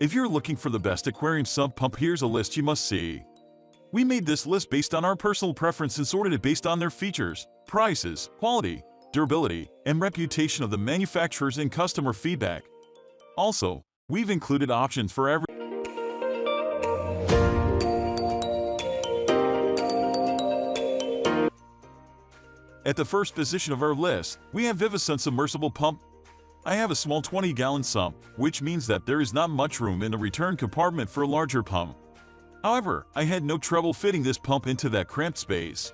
If you're looking for the best aquarium sump pump, here's a list you must see. We made this list based on our personal preference and sorted it based on their features, prices, quality, durability, and reputation of the manufacturers and customer feedback. Also, we've included options for every. At the first position of our list, we have VIVOSUN Submersible Pump. I have a small 20-gallon sump, which means that there is not much room in the return compartment for a larger pump. However, I had no trouble fitting this pump into that cramped space.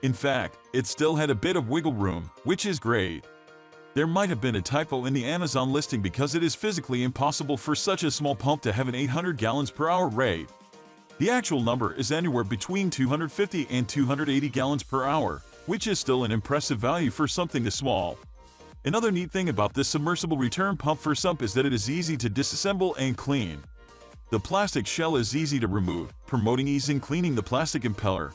In fact, it still had a bit of wiggle room, which is great. There might have been a typo in the Amazon listing because it is physically impossible for such a small pump to have an 800 gallons per hour rate. The actual number is anywhere between 250 and 280 gallons per hour, which is still an impressive value for something this small. Another neat thing about this submersible return pump for sump is that it is easy to disassemble and clean. The plastic shell is easy to remove, promoting ease in cleaning the plastic impeller.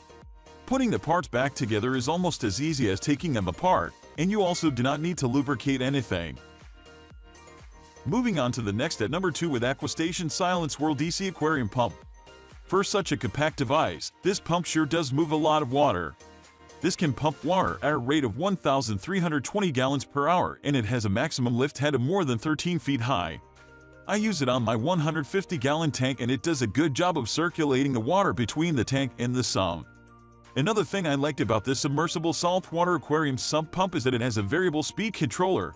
Putting the parts back together is almost as easy as taking them apart, and you also do not need to lubricate anything. Moving on to the next at number 2 with Aquastation Silent Swirl DC Aquarium Pump. For such a compact device, this pump sure does move a lot of water. This can pump water at a rate of 1,320 gallons per hour, and it has a maximum lift head of more than 13 feet high. I use it on my 150-gallon tank, and it does a good job of circulating the water between the tank and the sump. Another thing I liked about this submersible saltwater aquarium sump pump is that it has a variable speed controller.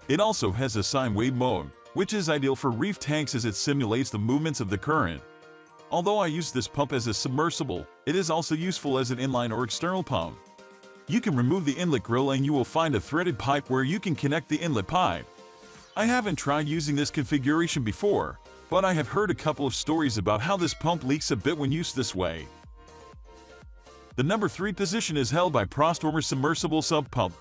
It also has a sine wave mode, which is ideal for reef tanks as it simulates the movements of the current. Although I use this pump as a submersible, it is also useful as an inline or external pump. You can remove the inlet grill and you will find a threaded pipe where you can connect the inlet pipe. I haven't tried using this configuration before, but I have heard a couple of stories about how this pump leaks a bit when used this way. The number 3 position is held by PROSTORMER Submersible Sump Pump.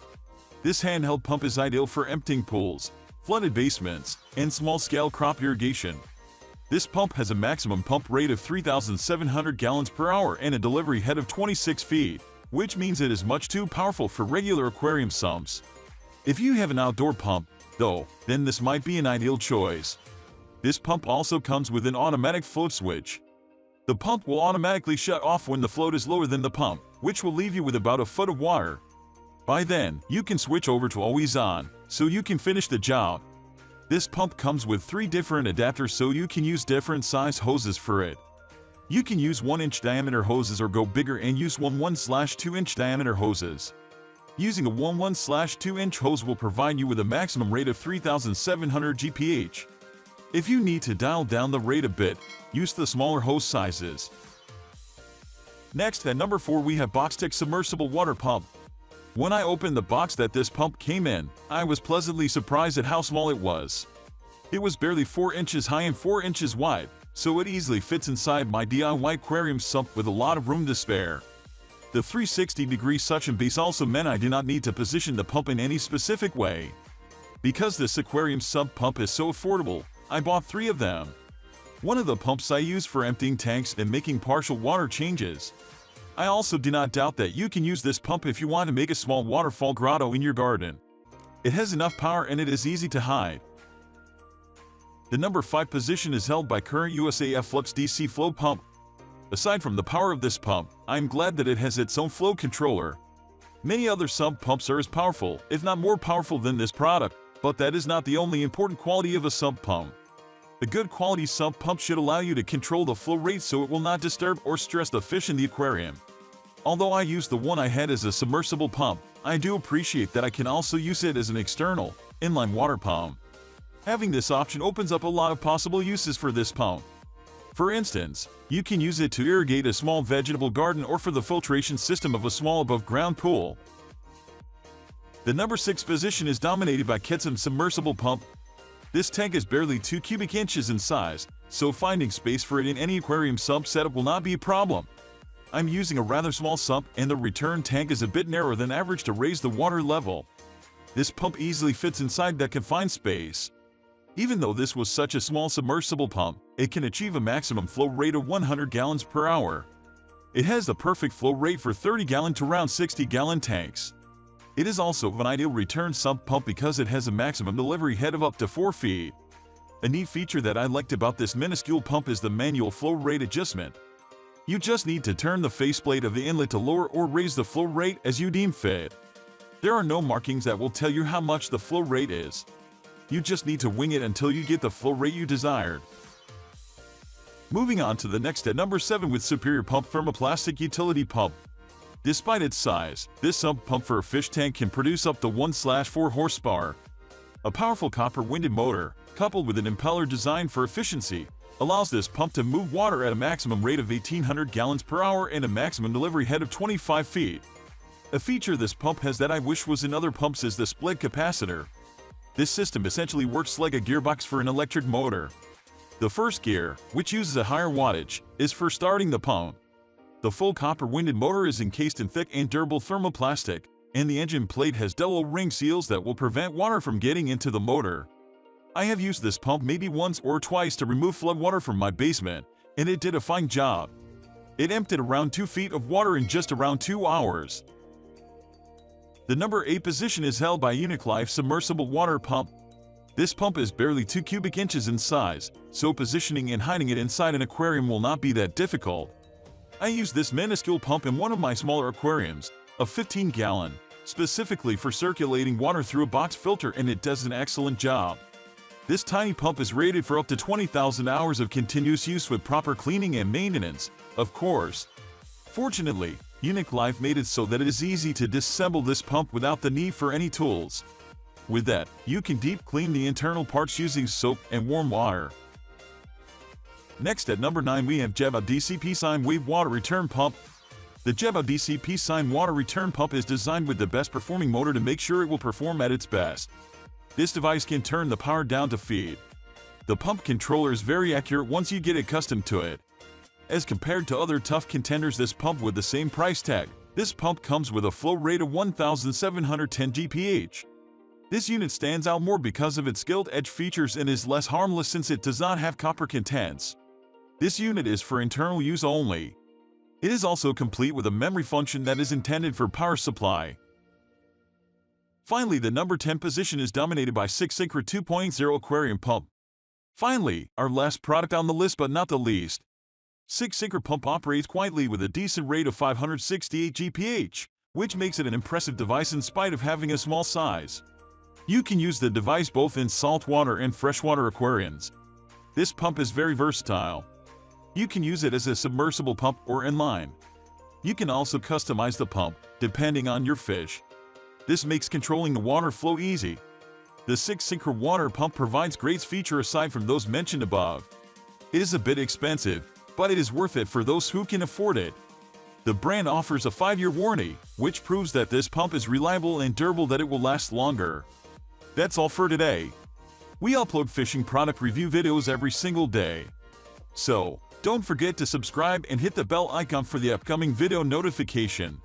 This handheld pump is ideal for emptying pools, flooded basements, and small-scale crop irrigation. This pump has a maximum pump rate of 3,700 gallons per hour and a delivery head of 26 feet, which means it is much too powerful for regular aquarium sumps. If you have an outdoor pump, though, then this might be an ideal choice. This pump also comes with an automatic float switch. The pump will automatically shut off when the float is lower than the pump, which will leave you with about a foot of water. By then, you can switch over to always on, so you can finish the job. This pump comes with 3 different adapters, so you can use different size hoses for it. You can use 1-inch diameter hoses or go bigger and use 1/2-inch diameter hoses. Using a 1/2-inch hose will provide you with a maximum rate of 3,700 GPH. If you need to dial down the rate a bit, use the smaller hose sizes. Next at number 4 we have Boxtech Submersible Water Pump. When I opened the box that this pump came in, I was pleasantly surprised at how small it was. It was barely 4 inches high and 4 inches wide, so it easily fits inside my DIY aquarium sump with a lot of room to spare. The 360-degree suction base also meant I did not need to position the pump in any specific way. Because this aquarium sump pump is so affordable, I bought 3 of them. One of the pumps I use for emptying tanks and making partial water changes. I also do not doubt that you can use this pump if you want to make a small waterfall grotto in your garden. It has enough power and it is easy to hide. The number 5 position is held by currentusaf eFlux DC Flow Pump. Aside from the power of this pump, I am glad that it has its own flow controller. Many other sump pumps are as powerful, if not more powerful than this product, but that is not the only important quality of a sump pump. A good quality sump pump should allow you to control the flow rate so it will not disturb or stress the fish in the aquarium. Although I use the one I had as a submersible pump, I do appreciate that I can also use it as an external, inline water pump. Having this option opens up a lot of possible uses for this pump. For instance, you can use it to irrigate a small vegetable garden or for the filtration system of a small above-ground pool. The number 6 position is dominated by KEDSUM Submersible Pump. This tank is barely 2 cubic inches in size, so finding space for it in any aquarium sump setup will not be a problem. I'm using a rather small sump and the return tank is a bit narrower than average to raise the water level. This pump easily fits inside that confined space. Even though this was such a small submersible pump, it can achieve a maximum flow rate of 100 gallons per hour. It has the perfect flow rate for 30-gallon to around 60-gallon tanks. It is also an ideal return sump pump because it has a maximum delivery head of up to 4 feet. A neat feature that I liked about this minuscule pump is the manual flow rate adjustment. You just need to turn the faceplate of the inlet to lower or raise the flow rate as you deem fit. There are no markings that will tell you how much the flow rate is. You just need to wing it until you get the flow rate you desired. Moving on to the next at number 7 with superior pump thermoplastic utility pump. Despite its size, this sump pump for a fish tank can produce up to 1/4 horsepower. A powerful copper-winded motor, coupled with an impeller designed for efficiency, allows this pump to move water at a maximum rate of 1,800 gallons per hour and a maximum delivery head of 25 feet. A feature this pump has that I wish was in other pumps is the split capacitor. This system essentially works like a gearbox for an electric motor. The first gear, which uses a higher wattage, is for starting the pump. The full copper-winded motor is encased in thick and durable thermoplastic, and the engine plate has double ring seals that will prevent water from getting into the motor. I have used this pump maybe once or twice to remove floodwater from my basement, and it did a fine job. It emptied around 2 feet of water in just around 2 hours. The number 8 position is held by Uniclife submersible water pump. This pump is barely 2 cubic inches in size, so positioning and hiding it inside an aquarium will not be that difficult. I use this minuscule pump in one of my smaller aquariums, a 15-gallon, specifically for circulating water through a box filter, and it does an excellent job. This tiny pump is rated for up to 20,000 hours of continuous use with proper cleaning and maintenance, of course. Fortunately, Uniclife made it so that it is easy to disassemble this pump without the need for any tools. With that, you can deep clean the internal parts using soap and warm water. Next at number 9 we have Jebao DCP Sine Wave Water Return Pump. The Jebao DCP Sine Water Return Pump is designed with the best performing motor to make sure it will perform at its best. This device can turn the power down to feed. The pump controller is very accurate once you get accustomed to it. As compared to other tough contenders this pump with the same price tag, this pump comes with a flow rate of 1,710 GPH. This unit stands out more because of its gilt edge features and is less harmless since it does not have copper contents. This unit is for internal use only. It is also complete with a memory function that is intended for power supply. Finally, the number 10 position is dominated by Sicce Syncra 2.0 Aquarium Pump. Finally, our last product on the list but not the least. Sicce Syncra Pump operates quietly with a decent rate of 568 GPH, which makes it an impressive device in spite of having a small size. You can use the device both in saltwater and freshwater aquariums. This pump is very versatile. You can use it as a submersible pump or inline. You can also customize the pump, depending on your fish. This makes controlling the water flow easy. The Sicce Syncra water pump provides great features aside from those mentioned above. It is a bit expensive, but it is worth it for those who can afford it. The brand offers a 5-year warranty, which proves that this pump is reliable and durable, that it will last longer. That's all for today. We upload fishing product review videos every single day. So, don't forget to subscribe and hit the bell icon for the upcoming video notification.